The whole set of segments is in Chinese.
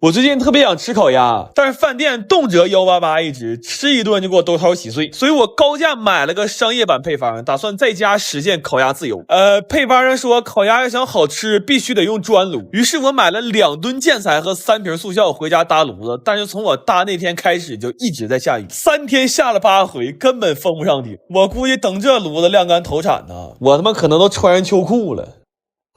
我最近特別想吃烤鴨，但是飯店動輒188一隻，吃一頓就給我兜掏稀碎，所以我高價買了個商業版配方，打算在家實現烤鴨自由。配方上說烤鴨要想好吃，必須得用磚爐。於是我買了2噸建材和3瓶速效回家搭爐子，但是從我搭那天開始就一直在下雨，3天下了8回，根本封不上頂。我估計等這爐子晾乾投產呢，我他媽可能都穿上秋褲了。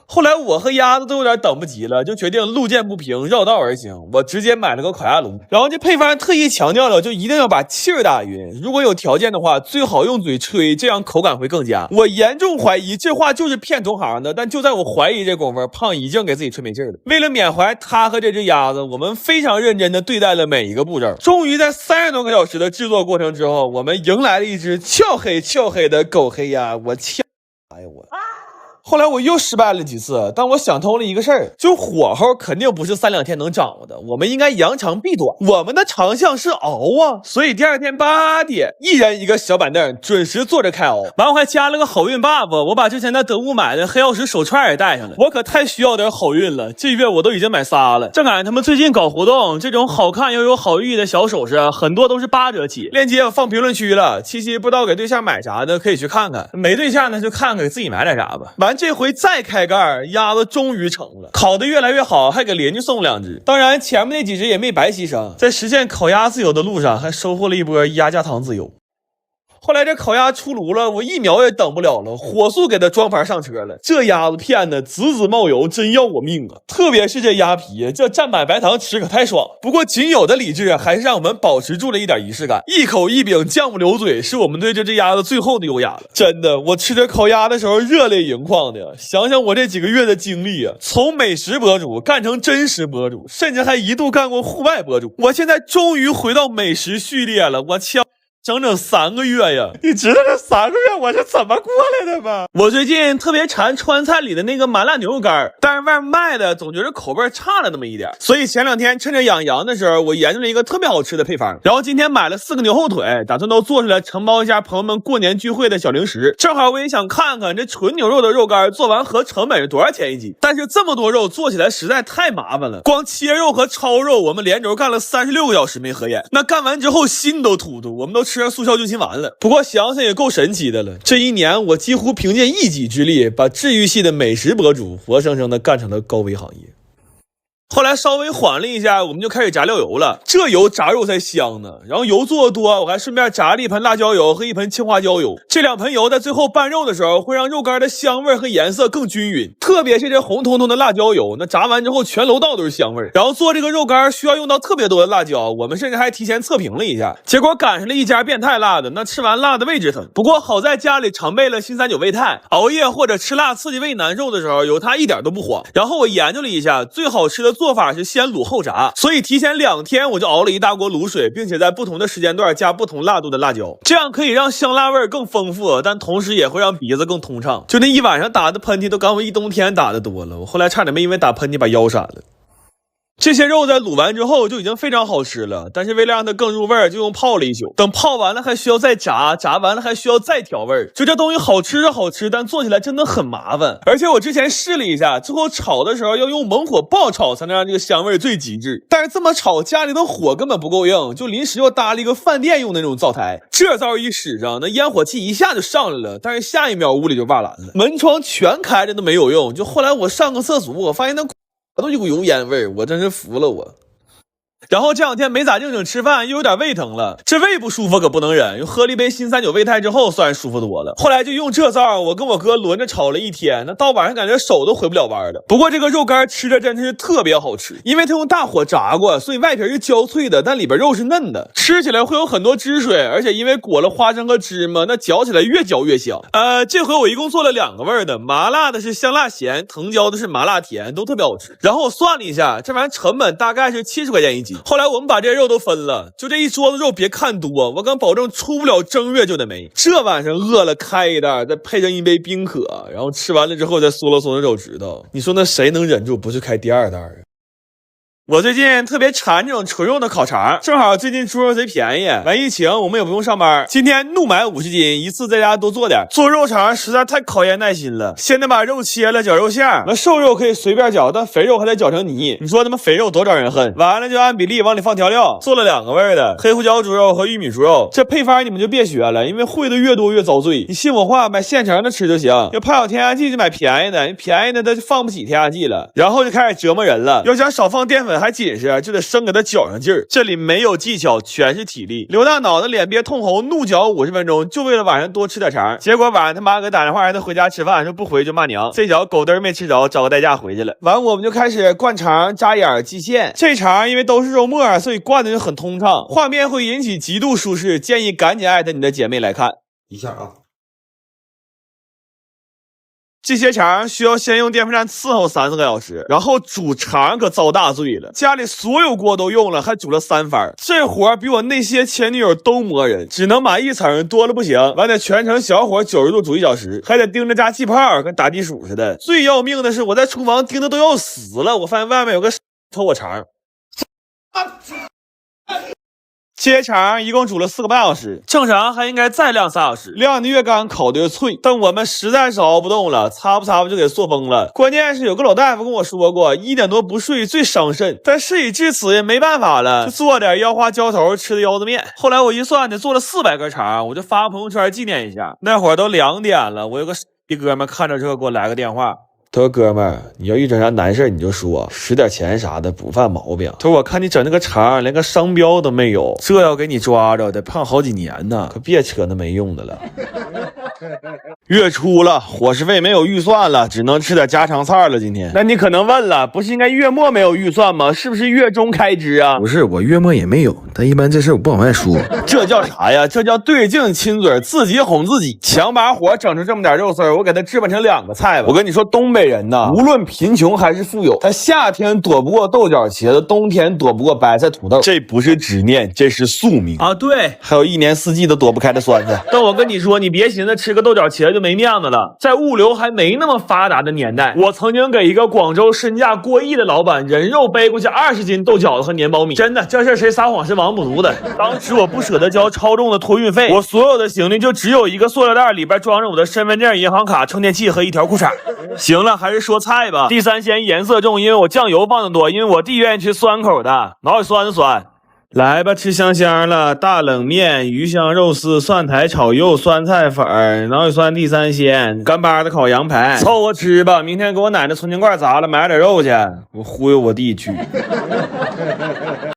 後來我和鴨子都有點等不及了，就決定路見不平繞道而行。我直接買了個烤鴨爐，然後這配方特意強調了，就一定要把氣兒打勻。如果有條件的話，最好用嘴吹，這樣口感會更佳。我嚴重懷疑這話就是騙同行的，但就在我懷疑這功夫，胖已經給自己吹沒勁了。為了緬懷他和這隻鴨子，我們非常認真地對待了每一個步驟。終於在30多個小時的制作過程之後，我們迎來了一隻俏黑的狗黑鴨。我操！哎呀我。後來我又失敗了幾次，但我想通了一個事兒，就火候肯定不是3、2天能掌握的，我們應該扬長避短。我們的長項是熬啊，所以第2天8點，一人一個小板凳，準時坐着開熬。完我還加了個好運 buff， 我把之前在德物買的黑曜石手串也帶上了，我可太需要點好運了。這月我都已經買仨了，正趕上他們最近搞活動，這種好看又有好寓意的小首飾，很多都是8折起，鏈接我放評論區了。七夕不知道給對象買啥的，可以去看看；沒對象呢，就看看給自己買點啥吧。完這回再開蓋，鴨子終於成了，烤得越來越好，還給鄰居送2隻。當然前面那幾隻也沒白犧牲，在實現烤鴨自由的路上還收穫了一波鴨架糖自由。後來這烤鴨出爐了，我1秒也等不了了，火速給它裝盤上車了。這鴨子片的滋滋冒油，真要我命啊！特別是這鴨皮，這蘸滿白糖吃可太爽。不過僅有的理智還是讓我們保持住了一點儀式感，一口一餅醬不流嘴，是我們對這只鴨子最後的優雅了。真的，我吃這烤鴨的時候熱淚盈眶的，想想我這幾個月的經歷啊，從美食博主幹成真實博主，甚至還一度幹過戶外博主。我現在終於回到美食序列了，我操！整3個月呀！你知道這3個月我是怎麼過來的嗎？我最近特別饞川菜裡的那個麻辣牛肉乾，但是外面賣的總覺得口味差了那麼一點，所以前2天趁着養羊的時候，我研究了一個特別好吃的配方，然後今天買了4個牛後腿，打算都做出來承包一下朋友們過年聚會的小零食。正好我也想看看這純牛肉的肉乾做完合成本是多少錢一斤，但是這麼多肉做起來實在太麻煩了，光切肉和焯肉我們連軸幹了36個小時沒合眼，那幹完之後心都突突，我們都吃上速效救心丸了。不過想想也夠神奇的了，這1年我幾乎憑借一己之力把治愈系的美食博主活生生的幹成了高危行業。後來稍微緩了一下，我們就開始炸料油了，這油炸肉才香呢。然後油做的多，我還順便炸了1盆辣椒油和1盆青花椒油。這2盆油在最後拌肉的時候，會讓肉乾的香味和顏色更均勻。特別是這紅彤彤的辣椒油，那炸完之後全樓道都是香味。然後做這個肉乾需要用到特別多的辣椒，我們甚至還提前測評了一下，結果趕上了一家变態辣的，那吃完辣的胃直疼。不過好在家裡常備了新39胃泰，熬夜或者吃辣刺激胃難受的時候，有它一點都不慌。然後我研究了一下，最好吃的做法是先卤後炸，所以提前2天我就熬了一大鍋卤水，并且在不同的時間段加不同辣度的辣椒，這樣可以讓香辣味更豐富，但同時也會讓鼻子更通暢。就那一晚上打的噴嚏都剛我一冬天打的多了，我後來差點沒因為打噴嚏把腰閃了。這些肉在滷完之後就已經非常好吃了，但是為了讓它更入味，就用泡了一宿。等泡完了還需要再炸，炸完了還需要再調味。就這東西好吃是好吃，但做起來真的很麻煩。而且我之前試了一下，最後炒的時候要用猛火爆炒才能讓這個香味最極致。但是這麼炒家裡的火根本不夠硬，就臨時又搭了一個飯店用的那種灶台。這灶一使上，那煙火氣一下就上來了，但是下一秒屋裡就瓦藍了，門窗全開着都沒有用。就后來我上個廁所，我發現那都有股油烟味，我真是服了我。然後这2天没咋正经吃飯，又有點胃疼了，這胃不舒服可不能忍，又喝了一杯新39胃泰之後算舒服多了。後來就用這灶，我跟我哥輪着炒了1天，那到晚上感覺手都回不了彎的。不過這個肉乾吃着真的是特別好吃，因為它用大火炸過，所以外皮是焦脆的，但裡邊肉是嫩的，吃起來會有很多汁水，而且因為裹了花生和芝麻，那嚼起來越嚼越香。這回我一共做了2個味的，麻辣的是香辣鹹，藤椒的是麻辣甜，都特別好吃。然後我算了一下，這玩意成本大概是70塊錢1斤。後來我們把這些肉都分了，就這一桌子肉別看多，我敢保證出不了正月就得沒。這晚上餓了開一袋，再配上一杯冰可，然後吃完了之後再嗦了嗦手指頭，你說那誰能忍住不去開第2袋啊？我最近特別馋這種純肉的烤腸，正好最近豬肉賊便宜，完疫情我們也不用上班，今天怒買50斤，一次在家多做點。做肉腸實在太考驗耐心了，先得把肉切了，绞肉馅。那瘦肉可以隨便绞，但肥肉還得绞成泥。你說他媽肥肉多招人恨。完了就按比例往里放調料，做了2個味兒的黑胡椒豬肉和玉米豬肉。這配方你們就別學了，因為會的越多越遭罪。你信我話，買现成的吃就行。要怕有添加劑就買便宜的，便宜的它就放不起添加劑了，然後就開始折磨人了。要想少放澱粉还紧实，就得生给它攪上勁兒。這裡沒有技巧，全是體力。劉大腦的臉憋通紅，怒嚼50分鐘，就為了晚上多吃點腸。結果晚上他媽給打電話讓他回家吃飯，說不回就罵娘。這腳狗嘚沒吃着，找個代駕回去了。完我們就開始灌腸、扎眼、繫線。這腸因為都是肉末，所以灌的就很通暢，畫面會引起極度舒適，建議趕緊艾特你的姐妹來看一下啊。這些腸需要先用電風扇伺候3-4個小時，然後煮腸可遭大罪了，家裡所有鍋都用了，還煮了3番，這活比我那些前女友都磨人，只能码1層，多了不行，完得全程小火90度煮1小時，還得盯着加气泡，跟打地鼠似的。最要命的是我在廚房盯的都要死了，我發现外面有個偷我腸。切腸一共煮了4個半小時，正常還應該再晾3小時，晾的越乾烤的越脆，但我們實在是熬不動了，擦不就給塑封了。關鍵是有個老大夫跟我說過，1點多不睡最傷腎，但事已至此也沒辦法了，就做點腰花浇頭吃的腰子面。後來我一算得做了400根腸，我就發朋友圈紀念一下。那会兒都2點了，我有個哥們看着这給我來個電話。他說哥們兒，你要遇整啥難事你就說，使點錢啥的不犯毛病。他說我看你整那個腸連個商標都沒有，這要給你抓着得胖好幾年呢，可別扯那沒用的了。月初了，伙食費沒有預算了，只能吃點家常菜了。今天，那你可能問了，不是應該月末沒有預算嗎？是不是月中開支啊？不是，我月末也沒有，但一般這事我不往外說。這叫啥呀？這叫對鏡親嘴，自己哄自己。強把火整出這麼點肉絲兒，我給他置辦成2個菜吧。我跟你說，東北人吶，無論貧窮還是富有，他夏天躲不過豆角茄子，冬天躲不過白菜土豆。這不是執念，這是宿命啊！對，還有1年4季都躲不開的酸菜。但我跟你說，你別尋思吃個豆角茄子就沒面子了。在物流還沒那麼發達的年代，我曾經給一個廣州身價過億的老板人肉背過去20斤豆角子和年苞米。真的，這事誰撒謊是王不足的。當時我不捨得交超重的托運費，我所有的行李就只有一個塑料袋，裡邊裝着我的身份證、銀行卡、充電器和1條褲衩。行了，還是說菜吧。地三鮮顏色重，因為我醬油放的多，因為我弟願意吃酸口的，脑裡酸的酸。來吧，吃香香了，大冷面、魚香肉絲、蒜苔炒肉、酸菜粉、腦血酸地三鮮、干巴的烤羊排，湊合吃吧。明天給我奶奶存钱罐砸了，買點肉去，我忽悠我弟去。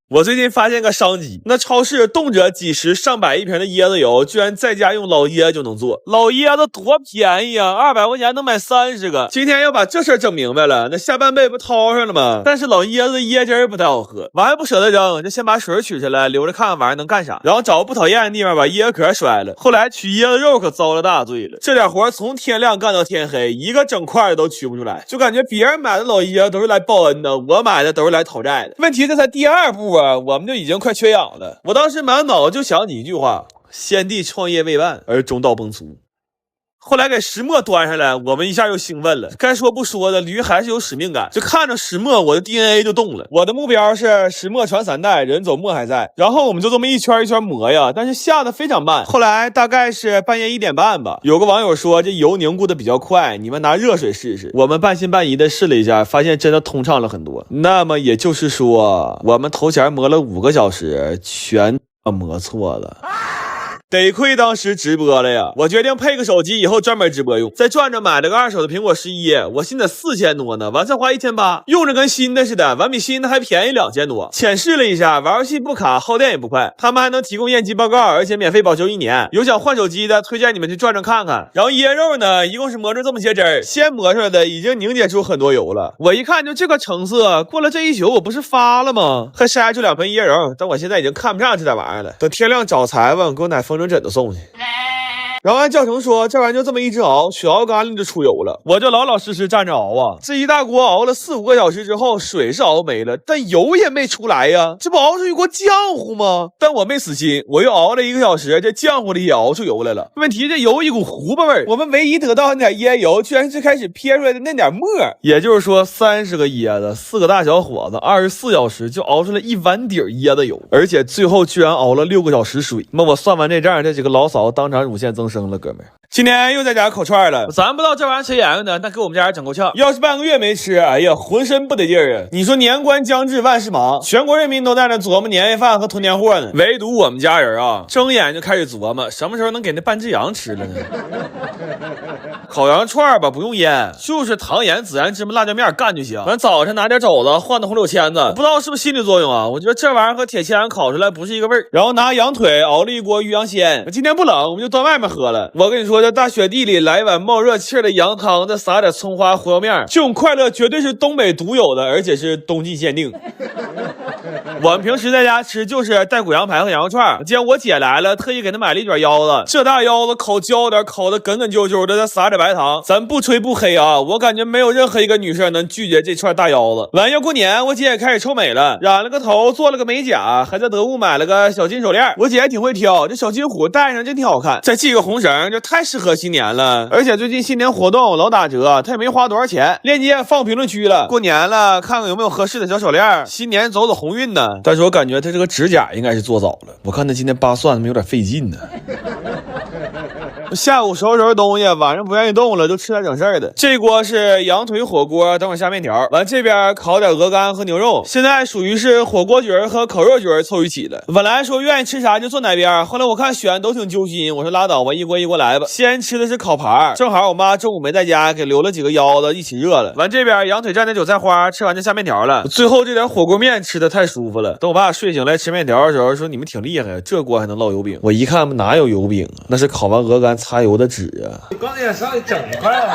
我最近發現個商機，那超市動輒幾十上百一瓶的椰子油，居然在家用老椰就能做。老椰子多便宜啊，200塊錢能買30個。今天要把這事整明白了，那下半輩不掏上了嗎？但是老椰子椰汁不太好喝，完還不捨得扔，就先把水取下來，留着看玩意兒能幹啥。然後找個不討厭的地方把椰子殼摔了。後來取椰子肉可遭了大罪了，這點活從天亮幹到天黑，一個整塊的都取不出來，就感覺別人買的老椰子都是來報恩的，我買的都是來討債的。問題這才第2步啊，我們就已經快缺氧了。我當時滿腦就想起一句話：先帝創業未萬而中道崩殂。後來給石磨端上來，我們一下又興奮了。該說不說的，驢還是有使命感。就看着石磨，我的 DNA 就動了。我的目標是石磨傳3代，人走磨還在。然後我們就這麼一圈一圈磨呀，但是下的非常慢。後來大概是半夜1點半吧，有個網友說這油凝固的比較快，你們拿熱水試試。我們半信半疑的試了一下，發現真的通暢了很多。那麼也就是說，我們頭前磨了5個小時，全磨錯了。得虧當時直播了呀！我決定配個手機，以後專門直播用。再轉着買了個2手的蘋果11，我新的4000多呢，完才花1800，用着跟新的似的，完比新的還便宜2000多。浅試了一下，玩遊戲不卡，耗電也不快，他們還能提供驗機報告，而且免費保修1年。有想換手機的，推薦你們去轉轉看看。然後椰肉呢，一共是磨出這麼些汁兒，先磨出來的已經凝結出很多油了。我一看就這個成色，過了這一宿我不是發了嗎？還篩出2盆椰肉，但我現在已經看不上這點玩意兒了。等天亮找裁缝，給我奶风筝枕头送去。然後按教程說，這玩意就這麼一直熬，血熬乾了就出油了。我就老老實實站着熬啊，這一大鍋熬了4、5個小時之後，水是熬沒了，但油也沒出來呀，這不熬出一鍋漿糊嗎？但我沒死心，我又熬了1個小時，這漿糊里也熬出油来了。問題這油一股糊巴味兒，我們唯一得到的那點椰油，居然是最開始撇出來的那點沫。也就是說，30個椰子，4個大小伙子，24小時就熬出了1碗底椰子油，而且最後居然熬了6個小時水。那我算完这账，这几個老嫂当场乳腺增生了，哥們。今天又在家烤串了，咱不知道这玩意谁研究的，但給我們家人整夠嗆。要是半個月沒吃，哎呀，渾身不得勁兒啊！你說年關將至，萬事忙，全國人民都在那琢磨年夜飯和囤年貨呢，唯獨我們家人啊，睜眼就開始琢磨什麼時候能給那半只羊吃了呢？烤羊串吧，不用醃，就是糖鹽孜然芝麻辣椒面乾就行。完早上拿點肘子換的紅柳签子，不知道是不是心理作用啊？我覺得這玩意兒和鐵籤烤出來不是一個味兒。然後拿羊腿熬了一鍋魚羊鮮，今天不冷，我們就端外面喝了。我跟你說，這大雪地裡來一碗冒熱氣的羊湯，再撒點蔥花胡椒面，這種快樂絕對是東北獨有的，而且是冬季限定。我們平時在家吃就是带骨羊排和羊肉串，今天我姐來了，特意給她買了一卷腰子，這大腰子烤焦點，烤的梗梗啾啾的，再撒點白糖。咱不吹不黑啊，我感覺沒有任何一個女生能拒絕這串大腰子。完要過年，我姐也開始臭美了，染了個頭，做了個美甲，還在得物買了個小金手鏈。我姐也挺會挑，這小金虎戴上真挺好看，再繫個紅繩，就太適合新年了。而且最近新年活動老打折，她也沒花多少錢，鏈接放評論區了。過年了，看看有沒有合適的小手鏈，新年走走鴻運呢。但是我感覺她這個指甲應該是做早了，我看她今天扒蒜有點費勁呢。下午收拾東西，晚上不願意動了，就吃點整事兒的。這鍋是羊腿火鍋，等會兒下面條。完這邊烤點鵝肝和牛肉，現在屬於是火鍋局和烤肉局湊一起了。本來說願意吃啥就坐哪邊，後來我看選都挺揪心，我說拉倒吧，一鍋一鍋來吧。先吃的是烤盤，正好我媽中午沒在家，給留了幾個腰子一起熱了。完這邊羊腿蘸點韭菜花，吃完就下面條了。最後這點火鍋面吃的太舒服了。等我爸睡醒來吃面條的時候，說你們挺厲害，這鍋還能烙油餅。我一看哪有油餅啊，那是烤完鵝肝擦油的紙啊。剛才上去整一塊了，